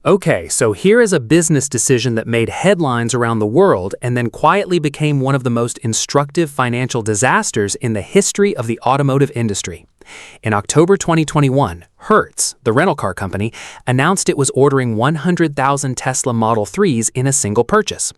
Okay, so here is a business decision that made headlines around the world and then quietly became one of the most instructive financial disasters in the history of the automotive industry. In October 2021, Hertz, the rental car company, announced it was ordering 100,000 Tesla Model 3s in a single purchase.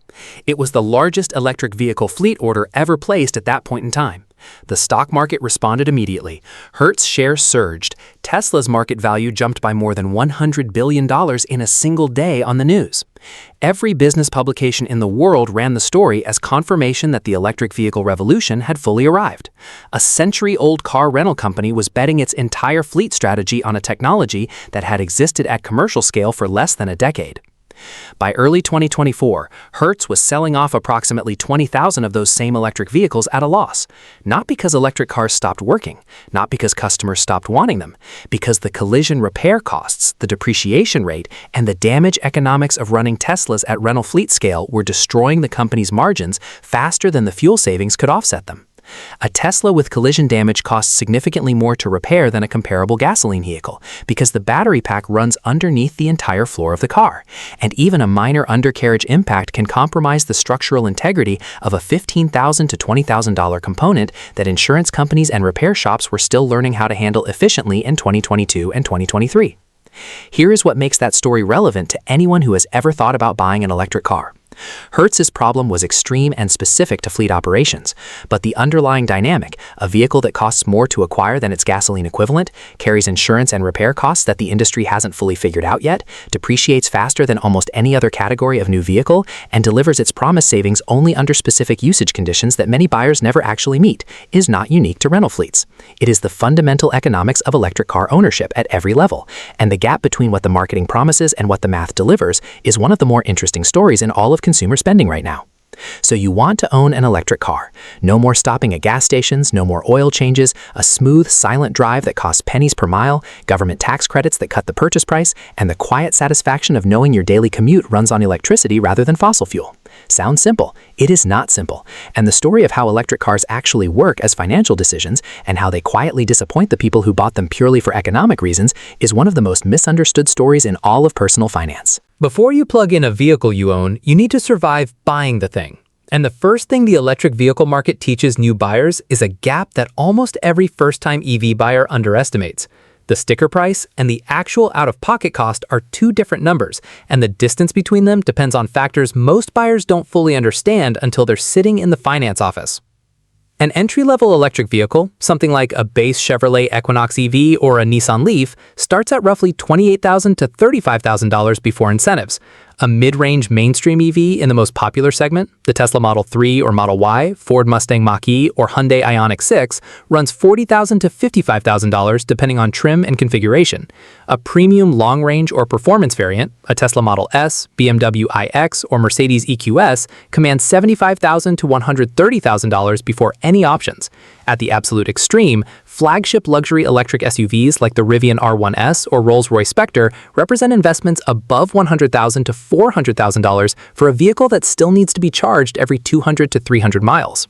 It was the largest electric vehicle fleet order ever placed at that point in time. The stock market responded immediately. Hertz shares surged. Tesla's market value jumped by more than $100 billion in a single day on the news. Every business publication in the world ran the story as confirmation that the electric vehicle revolution had fully arrived. A century-old car rental company was betting its entire fleet strategy on a technology that had existed at commercial scale for less than a decade. By early 2024, Hertz was selling off approximately 20,000 of those same electric vehicles at a loss. Not because electric cars stopped working, not because customers stopped wanting them, because the collision repair costs, the depreciation rate, and the damage economics of running Teslas at rental fleet scale were destroying the company's margins faster than the fuel savings could offset them. A Tesla with collision damage costs significantly more to repair than a comparable gasoline vehicle because the battery pack runs underneath the entire floor of the car, and even a minor undercarriage impact can compromise the structural integrity of a $15,000 to $20,000 component that insurance companies and repair shops were still learning how to handle efficiently in 2022 and 2023. Here is what makes that story relevant to anyone who has ever thought about buying an electric car. Hertz's problem was extreme and specific to fleet operations, but the underlying dynamic, a vehicle that costs more to acquire than its gasoline equivalent, carries insurance and repair costs that the industry hasn't fully figured out yet, depreciates faster than almost any other category of new vehicle, and delivers its promised savings only under specific usage conditions that many buyers never actually meet, is not unique to rental fleets. It is the fundamental economics of electric car ownership at every level, and the gap between what the marketing promises and what the math delivers is one of the more interesting stories in all of consumer spending right now. So you want to own an electric car. No more stopping at gas stations, no more oil changes, a smooth, silent drive that costs pennies per mile, government tax credits that cut the purchase price, and the quiet satisfaction of knowing your daily commute runs on electricity rather than fossil fuel. Sounds simple. It is not simple. And the story of how electric cars actually work as financial decisions and how they quietly disappoint the people who bought them purely for economic reasons is one of the most misunderstood stories in all of personal finance. Before you plug in a vehicle you own, you need to survive buying the thing. And the first thing the electric vehicle market teaches new buyers is a gap that almost every first-time EV buyer underestimates. The sticker price and the actual out-of-pocket cost are two different numbers, and the distance between them depends on factors most buyers don't fully understand until they're sitting in the finance office. An entry-level electric vehicle, something like a base Chevrolet Equinox EV or a Nissan Leaf, starts at roughly $28,000 to $35,000 before incentives. A mid-range mainstream EV in the most popular segment, the Tesla Model 3 or Model Y, Ford Mustang Mach-E, or Hyundai Ioniq 6, runs $40,000 to $55,000 depending on trim and configuration. A premium long-range or performance variant, a Tesla Model S, BMW iX, or Mercedes EQS, commands $75,000 to $130,000 before any options. At the absolute extreme, flagship luxury electric SUVs like the Rivian R1S or Rolls-Royce Spectre represent investments above $100,000 to $400,000 for a vehicle that still needs to be charged every 200 to 300 miles.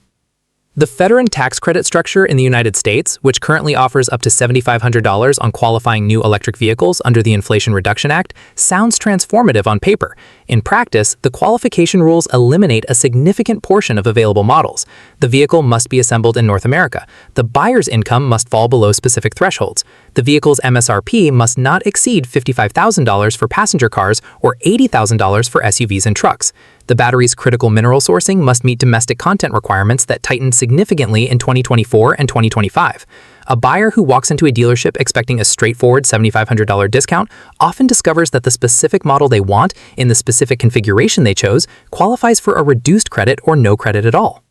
The veteran tax credit structure in the United States, which currently offers up to $7,500 on qualifying new electric vehicles under the Inflation Reduction Act, sounds transformative on paper. In practice, the qualification rules eliminate a significant portion of available models. The vehicle must be assembled in North America. The buyer's income must fall below specific thresholds. The vehicle's MSRP must not exceed $55,000 for passenger cars or $80,000 for SUVs and trucks. The battery's critical mineral sourcing must meet domestic content requirements that tightened significantly in 2024 and 2025. A buyer who walks into a dealership expecting a straightforward $7,500 discount often discovers that the specific model they want in the specific configuration they chose qualifies for a reduced credit or no credit at all.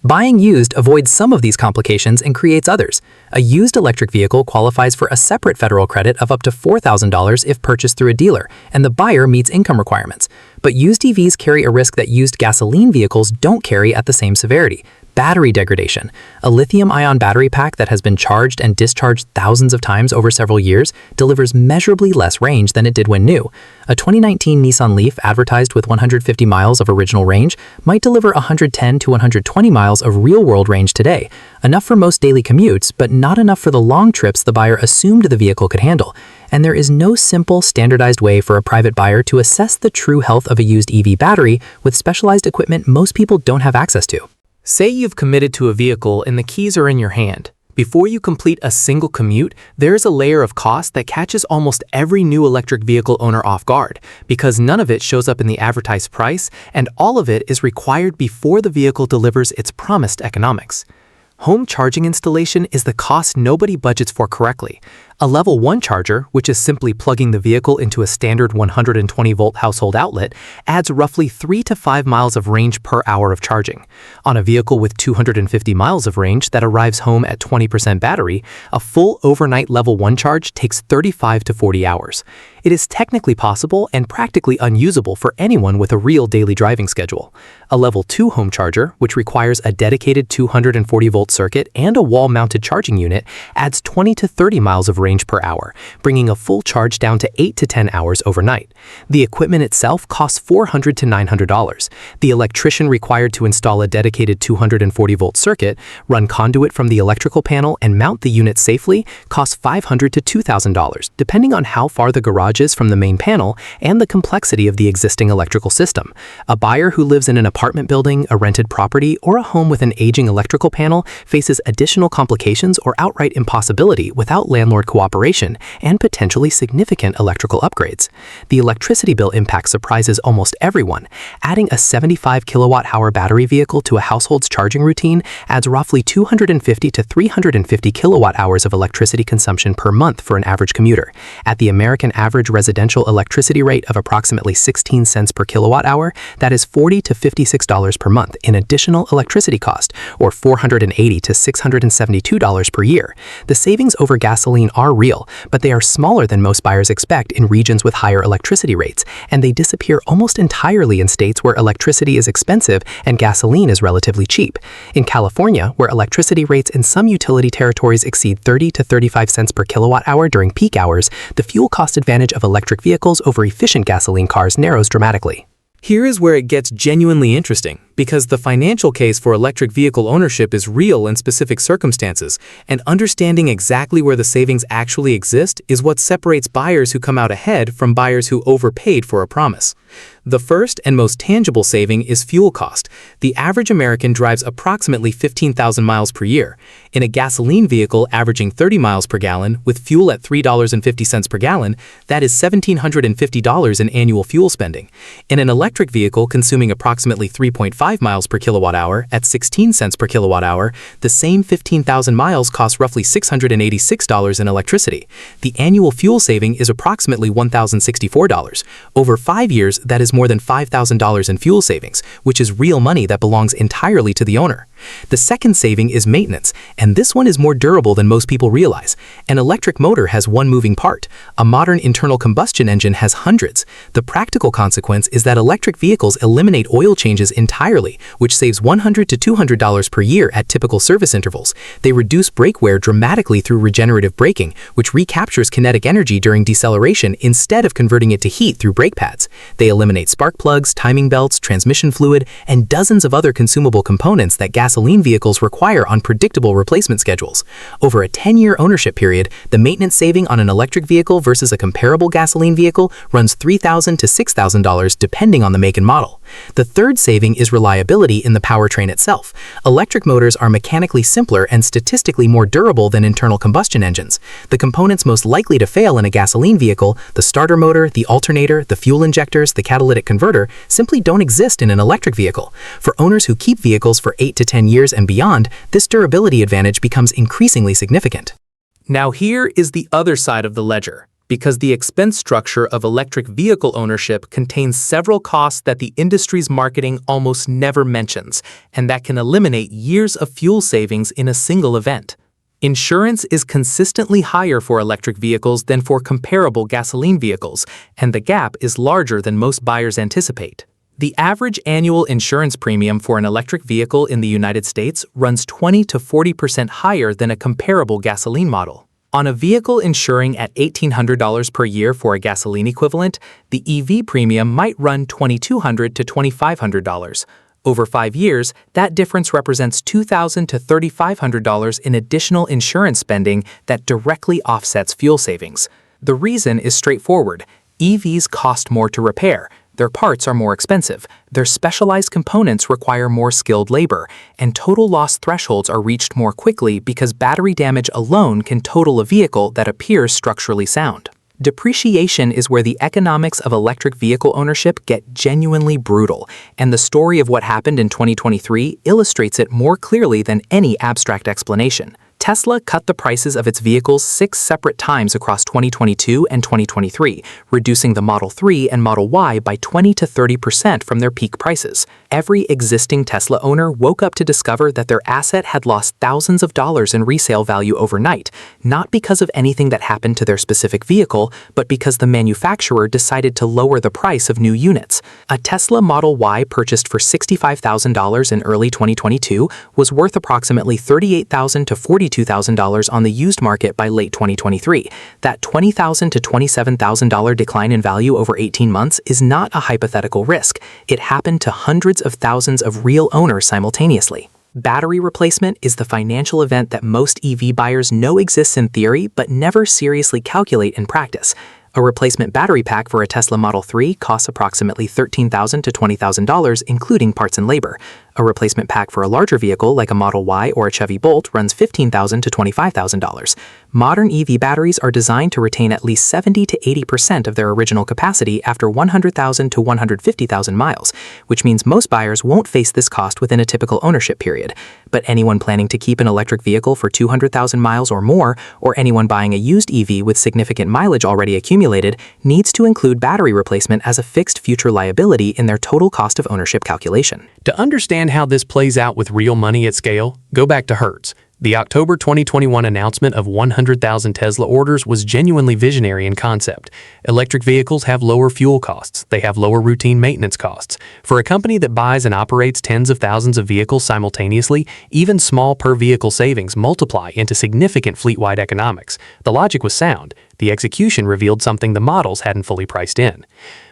Buying used avoids some of these complications and creates others. A used electric vehicle qualifies for a separate federal credit of up to $4,000 if purchased through a dealer, and the buyer meets income requirements. But used EVs carry a risk that used gasoline vehicles don't carry at the same severity. Battery degradation. A lithium-ion battery pack that has been charged and discharged thousands of times over several years delivers measurably less range than it did when new. A 2019 Nissan Leaf advertised with 150 miles of original range might deliver 110 to 120 miles of real-world range today, enough for most daily commutes, but not enough for the long trips the buyer assumed the vehicle could handle. and there is no simple, standardized way for a private buyer to assess the true health of a used EV battery with specialized equipment most people don't have access to. Say you've committed to a vehicle and the keys are in your hand. Before you complete a single commute, there is a layer of cost that catches almost every new electric vehicle owner off guard, because none of it shows up in the advertised price, and all of it is required before the vehicle delivers its promised economics. Home charging installation is the cost nobody budgets for correctly. A level 1 charger, which is simply plugging the vehicle into a standard 120-volt household outlet, adds roughly 3 to 5 miles of range per hour of charging. On a vehicle with 250 miles of range that arrives home at 20% battery, a full overnight level 1 charge takes 35 to 40 hours. It is technically possible and practically unusable for anyone with a real daily driving schedule. A level 2 home charger, which requires a dedicated 240-volt circuit and a wall-mounted charging unit, adds 20 to 30 miles of range per hour, bringing a full charge down to 8 to 10 hours overnight. The equipment itself costs $400 to $900. The electrician required to install a dedicated 240-volt circuit, run conduit from the electrical panel, and mount the unit safely costs $500 to $2,000, depending on how far the garage is from the main panel and the complexity of the existing electrical system. A buyer who lives in an apartment building, a rented property, or a home with an aging electrical panel faces additional complications or outright impossibility without landlord cooperation and potentially significant electrical upgrades. The electricity bill impact surprises almost everyone. Adding a 75 kilowatt-hour battery vehicle to a household's charging routine adds roughly 250 to 350 kilowatt-hours of electricity consumption per month for an average commuter. At the American average residential electricity rate of approximately 16 cents per kilowatt-hour, that is $40 to $56 per month in additional electricity cost, or $480 to $672 per year. The savings over gasoline are real, but they are smaller than most buyers expect in regions with higher electricity rates, and they disappear almost entirely in states where electricity is expensive and gasoline is relatively cheap. In California, where electricity rates in some utility territories exceed 30 to 35 cents per kilowatt-hour during peak hours, the fuel cost advantage of electric vehicles over efficient gasoline cars narrows dramatically. Here is where it gets genuinely interesting, because the financial case for electric vehicle ownership is real in specific circumstances, and understanding exactly where the savings actually exist is what separates buyers who come out ahead from buyers who overpaid for a promise. The first and most tangible saving is fuel cost. The average American drives approximately 15,000 miles per year. In a gasoline vehicle averaging 30 miles per gallon with fuel at $3.50 per gallon, that is $1,750 in annual fuel spending. In an electric vehicle consuming approximately 3.5 miles per kilowatt hour at 16 cents per kilowatt hour, the same 15,000 miles costs roughly $686 in electricity. The annual fuel saving is approximately $1,064. Over 5 years, that is more than $5,000 in fuel savings, which is real money that belongs entirely to the owner. The second saving is maintenance, and this one is more durable than most people realize. An electric motor has one moving part. A modern internal combustion engine has hundreds. The practical consequence is that electric vehicles eliminate oil changes entirely, which saves $100 to $200 per year at typical service intervals. They reduce brake wear dramatically through regenerative braking, which recaptures kinetic energy during deceleration instead of converting it to heat through brake pads. They eliminate spark plugs, timing belts, transmission fluid, and dozens of other consumable components that gasoline vehicles require on predictable replacement schedules. Over a 10-year ownership period, the maintenance saving on an electric vehicle versus a comparable gasoline vehicle runs $3,000 to $6,000 depending on the make and model. The third saving is reliability in the powertrain itself. Electric motors are mechanically simpler and statistically more durable than internal combustion engines. The components most likely to fail in a gasoline vehicle, the starter motor, the alternator, the fuel injectors, the catalytic converter, simply don't exist in an electric vehicle. For owners who keep vehicles for 8 to 10 years and beyond, this durability advantage becomes increasingly significant. Now here is the other side of the ledger, because the expense structure of electric vehicle ownership contains several costs that the industry's marketing almost never mentions, and that can eliminate years of fuel savings in a single event. Insurance is consistently higher for electric vehicles than for comparable gasoline vehicles, and the gap is larger than most buyers anticipate. The average annual insurance premium for an electric vehicle in the United States runs 20 to 40% higher than a comparable gasoline model. On a vehicle insuring at $1,800 per year for a gasoline equivalent, the EV premium might run $2,200 to $2,500. Over 5 years, that difference represents $2,000 to $3,500 in additional insurance spending that directly offsets fuel savings. The reason is straightforward. EVs cost more to repair. Their parts are more expensive, their specialized components require more skilled labor, and total loss thresholds are reached more quickly because battery damage alone can total a vehicle that appears structurally sound. Depreciation is where the economics of electric vehicle ownership get genuinely brutal, and the story of what happened in 2023 illustrates it more clearly than any abstract explanation. Tesla cut the prices of its vehicles 6 separate times across 2022 and 2023, reducing the Model 3 and Model Y by 20 to 30% from their peak prices. Every existing Tesla owner woke up to discover that their asset had lost thousands of dollars in resale value overnight, not because of anything that happened to their specific vehicle, but because the manufacturer decided to lower the price of new units. A Tesla Model Y purchased for $65,000 in early 2022 was worth approximately $38,000 to $42,000 on the used market by late 2023. That $20,000 to $27,000 decline in value over 18 months is not a hypothetical risk. It happened to hundreds of thousands of real owners simultaneously. Battery replacement is the financial event that most EV buyers know exists in theory but never seriously calculate in practice. A replacement battery pack for a Tesla Model 3 costs approximately $13,000 to $20,000, including parts and labor. A replacement pack for a larger vehicle like a Model Y or a Chevy Bolt runs $15,000 to $25,000. Modern EV batteries are designed to retain at least 70 to 80% of their original capacity after 100,000 to 150,000 miles, which means most buyers won't face this cost within a typical ownership period. But anyone planning to keep an electric vehicle for 200,000 miles or more, or anyone buying a used EV with significant mileage already accumulated, needs to include battery replacement as a fixed future liability in their total cost of ownership calculation. To understand how this plays out with real money at scale, go back to Hertz. The October 2021 announcement of 100,000 Tesla orders was genuinely visionary in concept. Electric vehicles have lower fuel costs. They have lower routine maintenance costs. For a company that buys and operates tens of thousands of vehicles simultaneously, even small per-vehicle savings multiply into significant fleet-wide economics. The logic was sound. The execution revealed something the models hadn't fully priced in.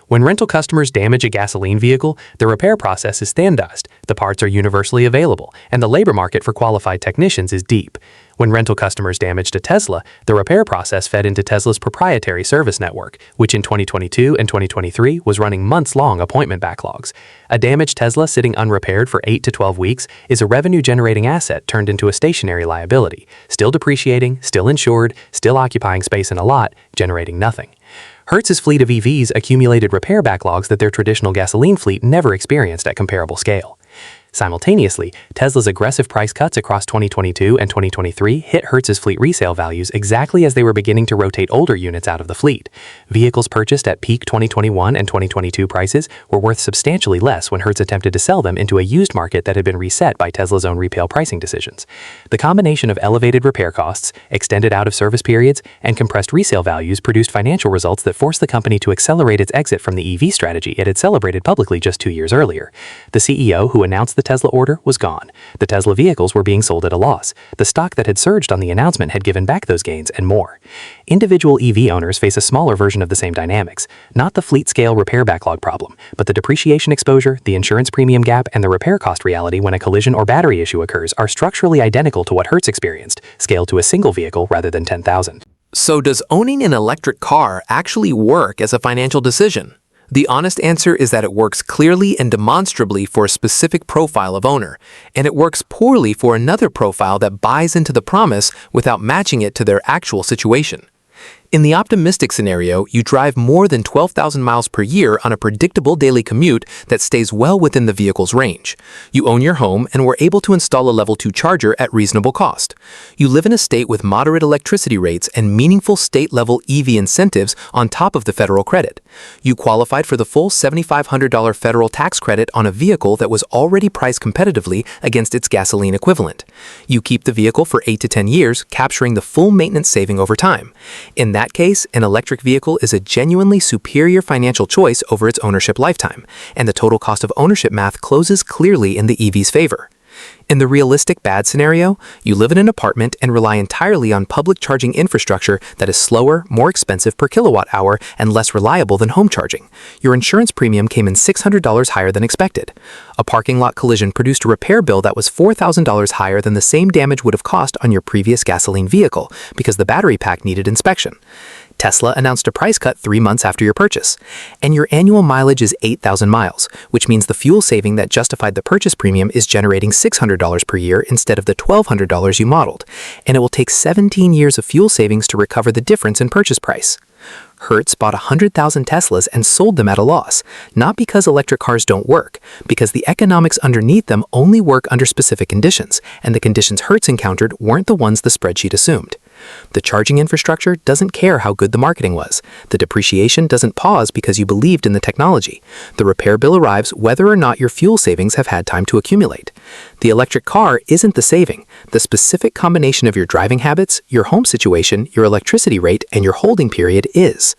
When rental customers damage a gasoline vehicle, the repair process is standardized, the parts are universally available, and the labor market for qualified technicians is deep. When rental customers damaged a Tesla, the repair process fed into Tesla's proprietary service network, which in 2022 and 2023 was running months-long appointment backlogs. A damaged Tesla sitting unrepaired for 8 to 12 weeks is a revenue-generating asset turned into a stationary liability, still depreciating, still insured, still occupying space in a lot, generating nothing. Hertz's fleet of EVs accumulated repair backlogs that their traditional gasoline fleet never experienced at comparable scale. Simultaneously, Tesla's aggressive price cuts across 2022 and 2023 hit Hertz's fleet resale values exactly as they were beginning to rotate older units out of the fleet. Vehicles purchased at peak 2021 and 2022 prices were worth substantially less when Hertz attempted to sell them into a used market that had been reset by Tesla's own retail pricing decisions. The combination of elevated repair costs, extended out-of-service periods, and compressed resale values produced financial results that forced the company to accelerate its exit from the EV strategy it had celebrated publicly just 2 years earlier. The CEO who announced the Tesla order was gone. The Tesla vehicles were being sold at a loss. The stock that had surged on the announcement had given back those gains and more. Individual EV owners face a smaller version of the same dynamics, not the fleet-scale repair backlog problem, but the depreciation exposure, the insurance premium gap, and the repair cost reality when a collision or battery issue occurs are structurally identical to what Hertz experienced, scaled to a single vehicle rather than 10,000. So does owning an electric car actually work as a financial decision? The honest answer is that it works clearly and demonstrably for a specific profile of owner, and it works poorly for another profile that buys into the promise without matching it to their actual situation. In the optimistic scenario, you drive more than 12,000 miles per year on a predictable daily commute that stays well within the vehicle's range. You own your home and were able to install a level 2 charger at reasonable cost. You live in a state with moderate electricity rates and meaningful state-level EV incentives on top of the federal credit. You qualified for the full $7,500 federal tax credit on a vehicle that was already priced competitively against its gasoline equivalent. You keep the vehicle for 8 to 10 years, capturing the full maintenance saving over time. In that case, an electric vehicle is a genuinely superior financial choice over its ownership lifetime, and the total cost of ownership math closes clearly in the EV's favor. In the realistic bad scenario, you live in an apartment and rely entirely on public charging infrastructure that is slower, more expensive per kilowatt hour, and less reliable than home charging. Your insurance premium came in $600 higher than expected. A parking lot collision produced a repair bill that was $4,000 higher than the same damage would have cost on your previous gasoline vehicle because the battery pack needed inspection. Tesla announced a price cut 3 months after your purchase. And your annual mileage is 8,000 miles, which means the fuel saving that justified the purchase premium is generating $600 per year instead of the $1,200 you modeled. And it will take 17 years of fuel savings to recover the difference in purchase price. Hertz bought 100,000 Teslas and sold them at a loss, not because electric cars don't work, because the economics underneath them only work under specific conditions, and the conditions Hertz encountered weren't the ones the spreadsheet assumed. The charging infrastructure doesn't care how good the marketing was. The depreciation doesn't pause because you believed in the technology. The repair bill arrives whether or not your fuel savings have had time to accumulate. The electric car isn't the saving. The specific combination of your driving habits, your home situation, your electricity rate, and your holding period is.